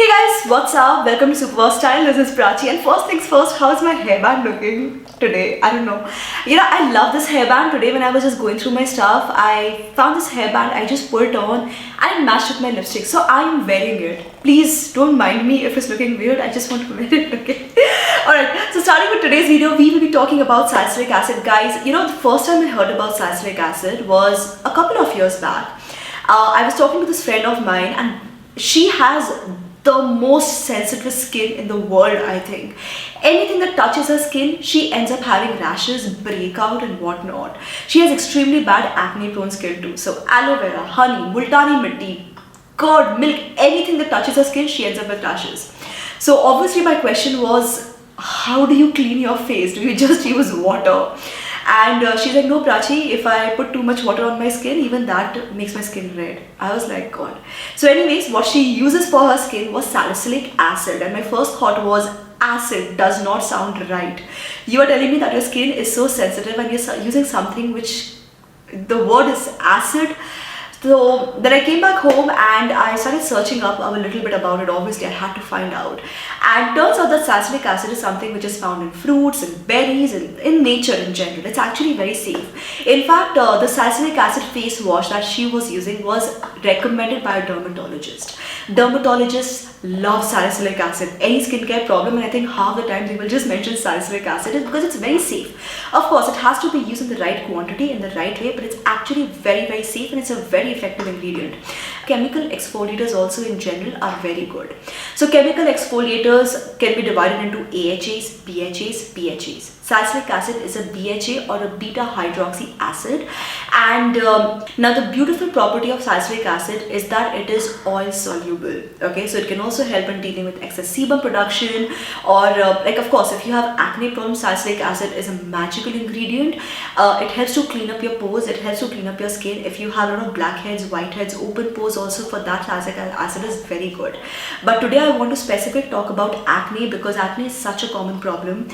Hey guys, what's up? Welcome to SuperWowStyle. This is Prachi, and first things first, how's my hairband looking today? I don't know. I love this hairband. Today when I was just going through my stuff, I found this hairband, I just put it on and it matched with my lipstick. So I am wearing it. Please don't mind me if it's looking weird. I just want to wear it, okay? Alright, so starting with today's video, we will be talking about salicylic acid. Guys, the first time I heard about salicylic acid was a couple of years back. I was talking to this friend of mine and she has the most sensitive skin in the world, I think. Anything that touches her skin, she ends up having rashes, breakout and whatnot. She has extremely bad acne prone skin too. So aloe vera, honey, multani mitti, curd, milk, anything that touches her skin, she ends up with rashes. So obviously my question was, how do you clean your face? Do you just use water? And she's like, no Prachi, if I put too much water on my skin, even that makes my skin red. I was like, God. So anyways, what she uses for her skin was salicylic acid. And my first thought was, acid does not sound right. You are telling me that your skin is so sensitive and you're using something which the word is acid. So then I came back home and I started searching up a little bit about it. Obviously, I had to find out. And turns out that salicylic acid is something which is found in fruits and berries and in nature in general. It's actually very safe. In fact, the salicylic acid face wash that she was using was recommended by a dermatologist. Dermatologists love salicylic acid. Any skincare problem, and I think half the time they will just mention salicylic acid is because it's very safe. Of course, it has to be used in the right quantity, in the right way, but it's actually very, very safe and it's a very effective ingredient. Chemical exfoliators also in general are very good. So chemical exfoliators can be divided into AHAs, BHAs, PHAs. Salicylic acid is a BHA or a beta hydroxy acid, and now the beautiful property of salicylic acid is that it is oil soluble. Okay, so it can also help in dealing with excess sebum production, or of course if you have acne problems, salicylic acid is a magical ingredient. It helps to clean up your pores, it helps to clean up your skin. If you have a lot of blackheads, whiteheads, open pores, also for that salicylic acid is very good. But today I want to specifically talk about acne because acne is such a common problem.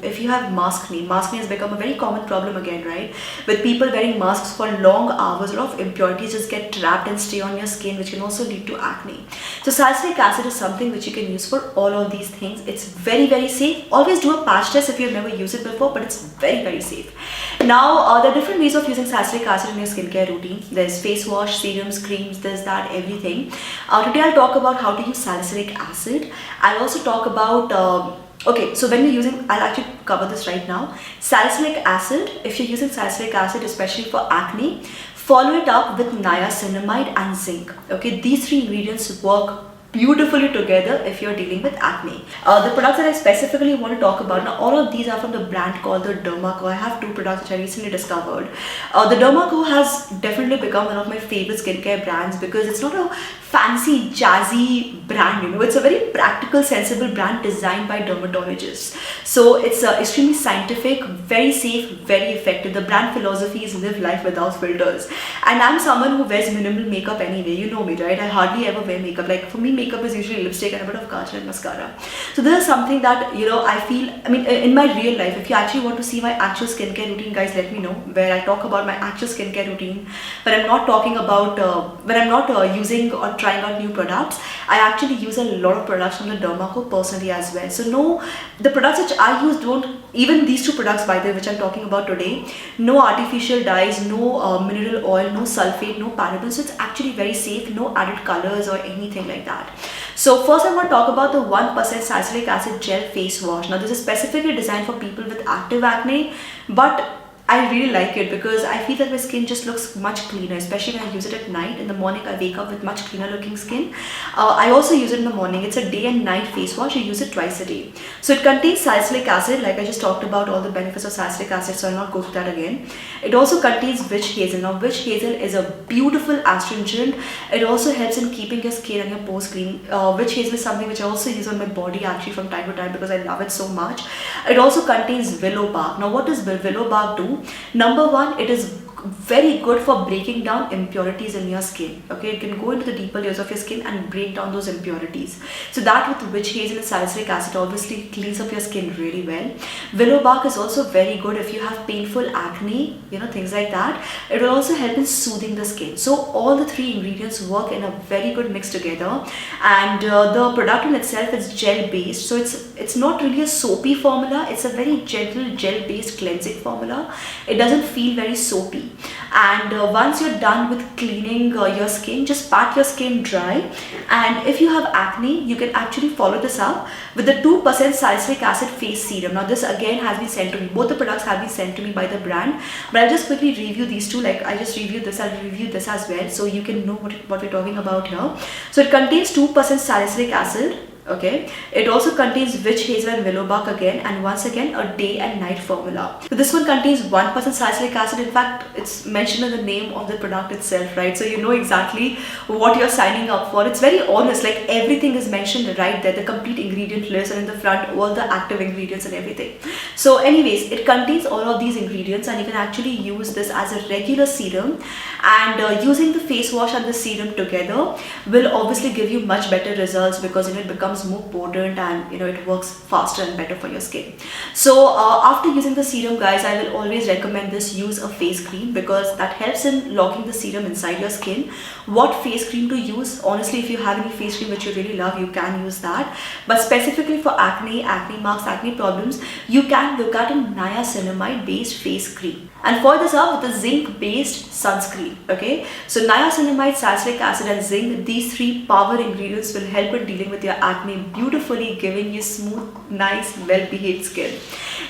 If you have maskne has become a very common problem again, right? With people wearing masks for long hours, a lot of impurities just get trapped and stay on your skin, which can also lead to acne. So salicylic acid is something which you can use for all of these things. It's very, very safe. Always do a patch test if you've never used it before, but it's very, very safe. Now, there are different ways of using salicylic acid in your skincare routine. There's face wash, serums, creams, this, that, everything. Today I'll talk about how to use salicylic acid. I'll also talk about okay, so when you're using, I'll actually cover this right now. Salicylic acid, if you're using salicylic acid, especially for acne, follow it up with niacinamide and zinc. Okay, these three ingredients work beautifully together if you're dealing with acne. The products that I specifically want to talk about, now all of these are from the brand called the Derma Co. I have two products which I recently discovered. The Derma Co has definitely become one of my favorite skincare brands because it's not a fancy, jazzy brand, it's a very practical, sensible brand designed by dermatologists. So it's extremely scientific, very safe, very effective. The brand philosophy is live life without filters. And I'm someone who wears minimal makeup anyway, you know me, right? I hardly ever wear makeup. Like for me, makeup is usually lipstick and a bit of kajal and mascara. So this is something that, I feel, in my real life, if you actually want to see my actual skincare routine, guys, let me know, where I talk about my actual skincare routine, but I'm not talking about, when I'm not using or trying out new products. I actually use a lot of products from the Derma Co personally as well. So no, the products which I use don't, even these two products by the way which I'm talking about today, no artificial dyes, no mineral oil, no sulfate, no parabens. So it's actually very safe, no added colors or anything like that. So first I want to talk about the 1% salicylic acid gel face wash. Now this is specifically designed for people with active acne, but I really like it because I feel that my skin just looks much cleaner, especially when I use it at night. In the morning, I wake up with much cleaner looking skin. I also use it in the morning. It's a day and night face wash. You use it twice a day. So it contains salicylic acid, like I just talked about all the benefits of salicylic acid, so I'll not go through that again. It also contains witch hazel. Now witch hazel is a beautiful astringent. It also helps in keeping your skin and your pores clean. Witch hazel is something which I also use on my body actually from time to time because I love it so much. It also contains willow bark. Now what does willow bark do? Number one, it is very good for breaking down impurities in your skin. Okay, it can go into the deeper layers of your skin and break down those impurities. So that with witch hazel and salicylic acid obviously cleans up your skin really well. Willow bark is also very good if you have painful acne, you know, things like that. It will also help in soothing the skin. So all the three ingredients work in a very good mix together, and the product in itself is gel based, so it's not really a soapy formula. It's a very gentle gel based cleansing formula. It doesn't feel very soapy, and once you're done with cleaning your skin, just pat your skin dry. And if you have acne, you can actually follow this up with the 2% salicylic acid face serum. Now this again has been sent to me, both the products have been sent to me by the brand, but I'll just quickly review these two. Like I just reviewed this, I'll review this as well so you can know what we're talking about here. So it contains 2% salicylic acid. Okay, it also contains witch hazel and willow bark again, and once again a day and night formula. So this one contains 1% salicylic acid. In fact, it's mentioned in the name of the product itself, right? So you know exactly what you're signing up for. It's very honest, like everything is mentioned right there, the complete ingredient list, and in the front all the active ingredients and everything. So anyways, it contains all of these ingredients, and you can actually use this as a regular serum, and using the face wash and the serum together will obviously give you much better results, because you know it becomes more potent, and you know it works faster and better for your skin. So after using the serum, guys, I will always recommend this. Use a face cream, because that helps in locking the serum inside your skin. What face cream to use? Honestly, if you have any face cream which you really love, you can use that, but specifically for acne marks, acne problems, you can look at a niacinamide based face cream, and for this up with a zinc based sunscreen. Okay, so niacinamide, salicylic acid and zinc, these three power ingredients will help in dealing with your acne beautifully, giving you smooth, nice, well behaved skin.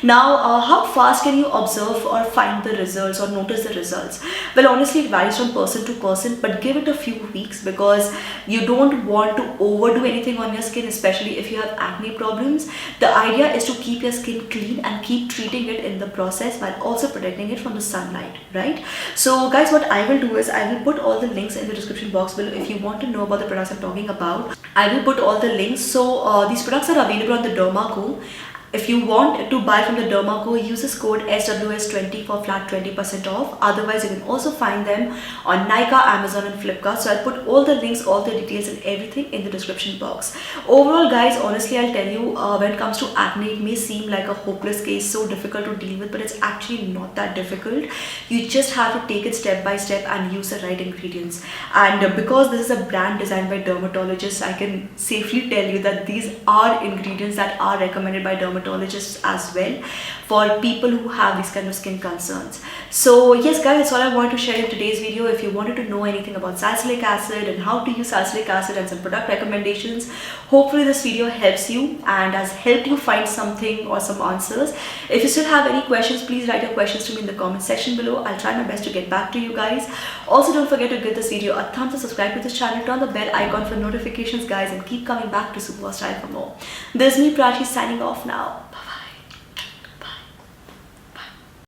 Now how fast can you observe or find the results or notice the results? Well, honestly it varies from person to person, but give it a few weeks, because you don't want to overdo anything on your skin, especially if you have acne problems. The idea is to keep your skin clean and keep treating it in the process while also protecting it from the sunlight, right? So guys, what I will do is I will put all the links in the description box below. If you want to know about the products I'm talking about, I will put all the links. So these products are available on the Derma. If you want to buy from the Derma, use this code SWS20 for flat 20% off. Otherwise, you can also find them on Nykaa, Amazon and Flipkart. So I'll put all the links, all the details and everything in the description box. Overall, guys, honestly, I'll tell you, when it comes to acne, it may seem like a hopeless case, so difficult to deal with, but it's actually not that difficult. You just have to take it step by step and use the right ingredients. And because this is a brand designed by dermatologists, I can safely tell you that these are ingredients that are recommended by dermatologists as well, for people who have these kind of skin concerns. So yes guys, that's all I wanted to share in today's video. If you wanted to know anything about salicylic acid and how to use salicylic acid and some product recommendations, hopefully this video helps you and has helped you find something or some answers. If you still have any questions, please write your questions to me in the comment section below. I'll try my best to get back to you guys. Also, don't forget to give this video a thumbs up, subscribe to this channel, turn the bell icon for notifications, guys, and keep coming back to SuperWowStyle for more. This is me, Prachi, signing off now.